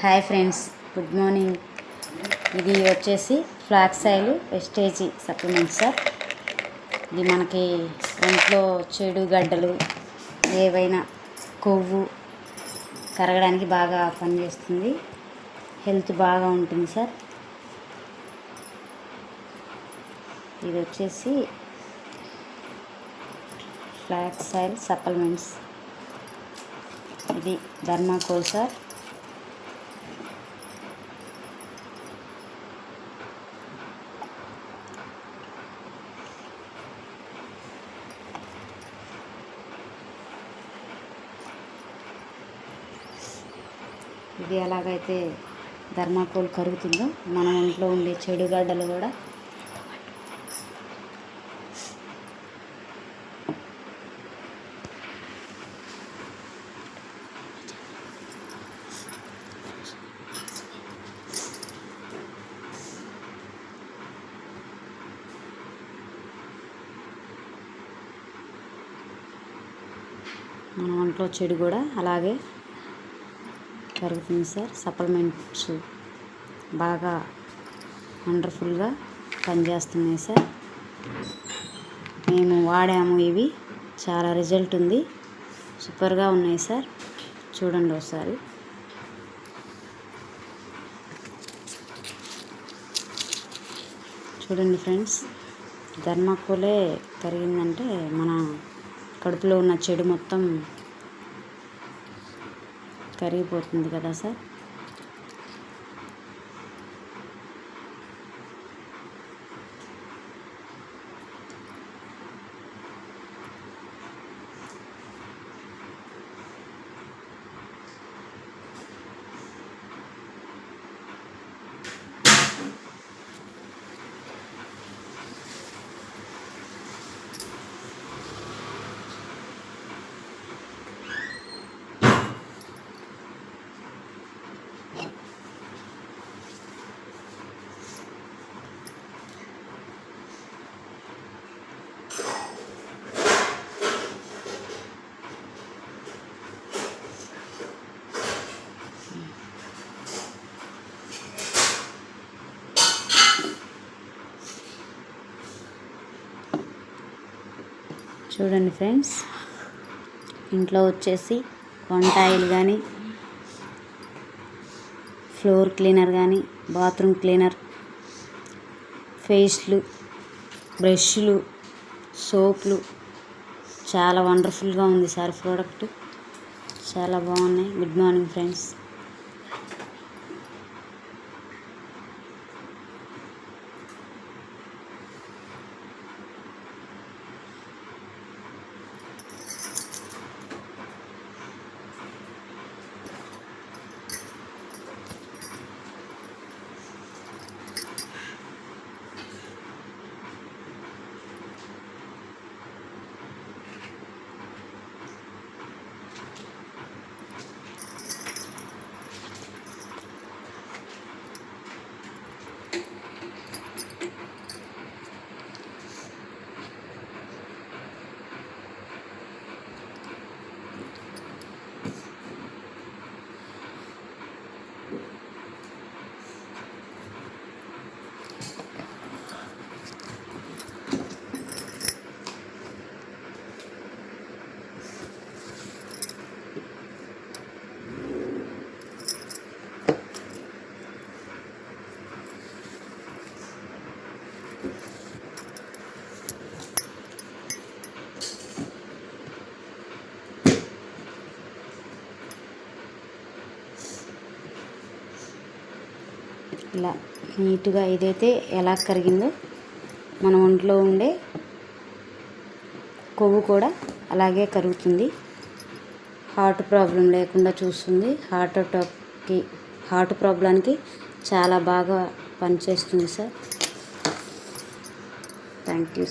Hi friends, good morning. ఇది వచ్చేసి flax oil Vestige supplement sir. ఇది మనకి ఒంట్లో చెడు గడ్డలు ఏవైనా కొవ్వు కరగడానికి బాగా పనిచేస్తుంది. హెల్త్ బాగా ఉంటుంది సార్. ఇది వచ్చేసి ఫ్లాక్స్ ఆయిల్ సప్లిమెంట్స్. ఇది ధర్మాకోల్ సార్. ఇది ఎలాగైతే ధర్మాకోల్ కరుగుతుందో మన ఒంట్లో ఉండే చెడు గడ్డలు కూడా మన ఒంట్లో చెడు కూడా అలాగే కరుగుతుంది సార్. సప్లిమెంట్స్ బాగా వండర్ఫుల్గా పనిచేస్తున్నాయి సార్. మేము వాడాము, ఇవి చాలా రిజల్ట్ ఉంది, సూపర్గా ఉన్నాయి సార్. చూడండి ఒకసారి. చూడండి ఫ్రెండ్స్, ధర్మాకోలే కరిగిందంటే మన కడుపులో ఉన్న చెడు మొత్తం కరిగిపోతుంది కదా సార్. చూడండి ఫ్రెండ్స్, ఇంట్లో వచ్చేసి వంట ఆయిల్ కానీ, ఫ్లోర్ క్లీనర్ కానీ, బాత్రూమ్ క్లీనర్, పేస్ట్లు, బ్రష్లు, సోప్లు చాలా వండర్ఫుల్గా ఉంది సార్. ప్రోడక్ట్ చాలా బాగున్నాయి. Good morning friends. ఇలా నీట్గా ఇదైతే ఎలా కరిగిందో మన ఒంట్లో ఉండే కొవ్వు కూడా అలాగే కరుగుతుంది. హార్ట్ ప్రాబ్లం లేకుండా చూస్తుంది. హార్ట్ ప్రాబ్లంకి చాలా బాగా పనిచేస్తుంది సార్. Thank you.